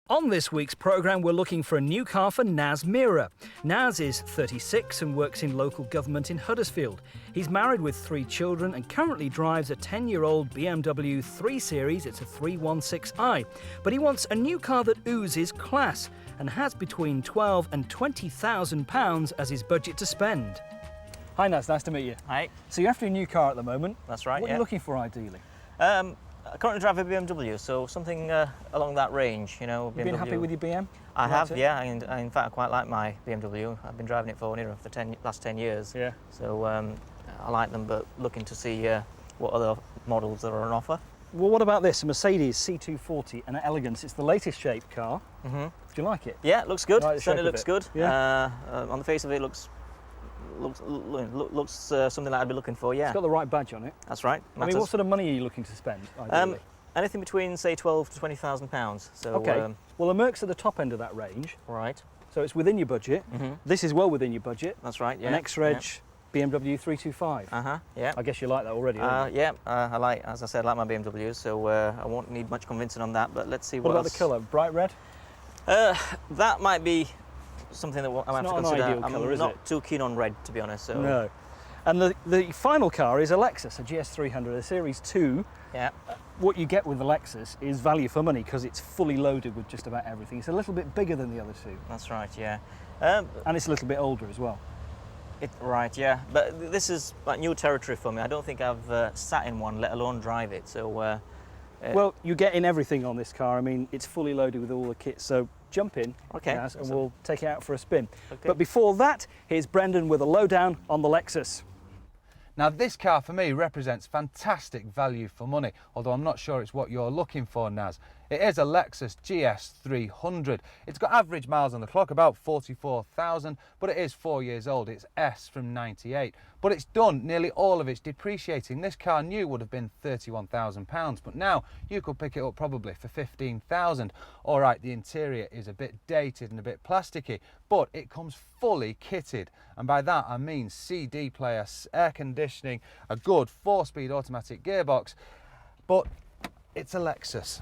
On this week's programme, we're looking for a new car for Naz Mirar. Naz is 36 and works in local government in Huddersfield. He's married with 3 children and currently drives a 10-year-old BMW 3 Series. It's a 316i. But he wants a new car that oozes class and has between £12,000 and £20,000 as his budget to spend. Hi Naz, nice to meet you. Hi. So you're after a new car at the moment. That's right, What are you looking for ideally? I currently drive a BMW, so something along that range, you know. You've been happy with your BM? I have, yeah. And in fact, I quite like my BMW. I've been driving it for nearly the last 10 years. Yeah. So I like them, but looking to see what other models there are on offer. Well, what about this? A Mercedes C240, an Elegance. It's the latest shaped car. Do you like it? Yeah, it looks good. Like Certainly looks good. Yeah. On the face of it, looks something that I'd be looking for. Yeah. It's got the right badge on it. That's right. I mean, what sort of money are you looking to spend, ideally? Anything between, say, £12,000 to £20,000. So. Okay. Well, the Merc's at the top end of that range. Right. So it's within your budget. This is well within your budget. That's right. Yeah. An X-Reg BMW 325. Yeah. I guess you like that already, don't you? Yeah, I like, as I said, I like my BMWs, so I won't need much convincing on that, but let's see what about else. the colour? Bright red? That might be something that I'm have to consider. Ideal colour, is not too keen on red, to be honest. So. No. And the final car is a Lexus, a GS300, a Series 2. Yeah. What you get with the Lexus is value for money because it's fully loaded with just about everything. It's a little bit bigger than the other two. That's right, yeah. And it's a little bit older as well. Right, yeah. But this is like new territory for me. I don't think I've sat in one, let alone drive it. So. Well, you get in everything on this car. I mean, it's fully loaded with all the kits. So jump in, okay, Naz, and we'll take it out for a spin. Okay. But before that, here's Brendan with a lowdown on the Lexus. Now this car for me represents fantastic value for money, although I'm not sure it's what you're looking for, Naz. It is a Lexus GS300. It's got average miles on the clock, about 44,000, but it is 4 years old. It's S from 98, but it's done nearly all of its depreciating. This car new would have been £31,000, but now you could pick it up probably for 15,000. All right, the interior is a bit dated and a bit plasticky, but it comes fully kitted. And by that I mean CD player, air conditioning, a good 4-speed automatic gearbox, but it's a Lexus.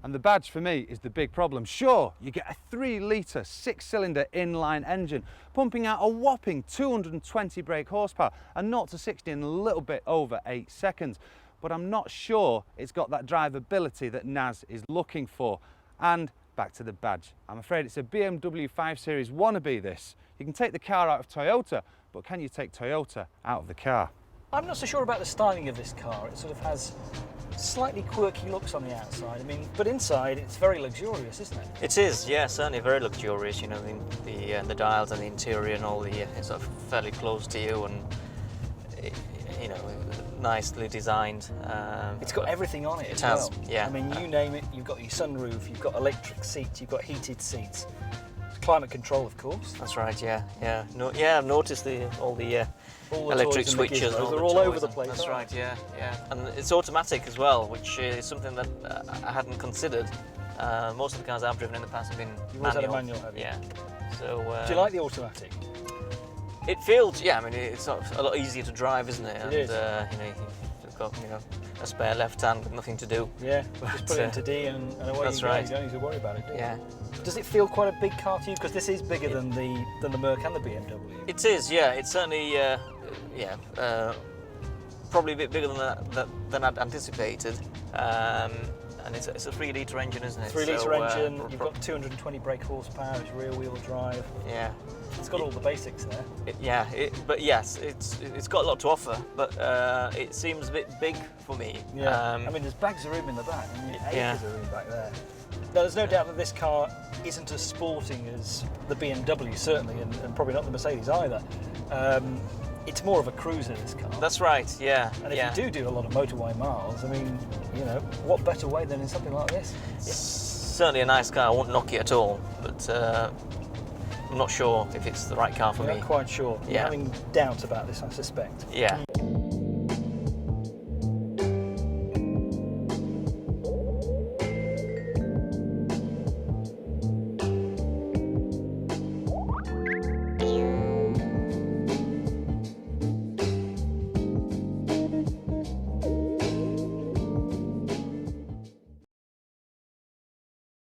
And the badge for me is the big problem. Sure, you get a 3-litre 6-cylinder inline engine pumping out a whopping 220 brake horsepower and 0 to 60 in a little bit over 8 seconds. But I'm not sure it's got that drivability that Naz is looking for. And back to the badge. I'm afraid it's a BMW 5 Series wannabe, this. You can take the car out of Toyota, but can you take Toyota out of the car? I'm not so sure about the styling of this car. It sort of has slightly quirky looks on the outside. I mean, but inside it's very luxurious, isn't it? It is, yeah, certainly very luxurious. You know, the dials and the interior and all the it's sort of fairly close to you, and you know, nicely designed. It's got everything on it. It as has, well. yeah. I mean, you name it. You've got your sunroof, you've got electric seats, you've got heated seats, climate control, of course. That's right, yeah, yeah. No, yeah, I've noticed all the electric toys and the switches. gizmos, All they're the all over toys the and- place, That's aren't right, yeah, yeah. And it's automatic as well, which is something that I hadn't considered. Most of the cars I've driven in the past have been You've always had a manual. manual, have you? Yeah. So. Do you like the automatic? It feels, yeah. I mean, it's sort of a lot easier to drive, isn't it? It is. You know, you've got a spare left hand with nothing to do. Yeah, just put it into D and away that's you go. right. You don't need to worry about it, do you? Yeah. Does it feel quite a big car to you? Because this is bigger than the Merc and the BMW. It is, yeah. It's certainly, probably a bit bigger than I'd anticipated. And it's a 3-litre engine, isn't it? 3-litre engine. You've got 220 brake horsepower. It's rear-wheel drive. Yeah. It's got all the basics there. But yes, it's got a lot to offer, but it seems a bit big for me. Yeah. I mean, there's bags of room in the back. I mean, yeah. acres of room back there. Now, there's no doubt that this car isn't as sporting as the BMW, certainly, and probably not the Mercedes either. It's more of a cruiser, this car. That's right, yeah. And if you do a lot of motorway miles, I mean, you know, what better way than in something like this? It's certainly a nice car. I won't knock it at all, but I'm not sure if it's the right car for me. Not quite sure. You're having doubts about this, I suspect. Yeah,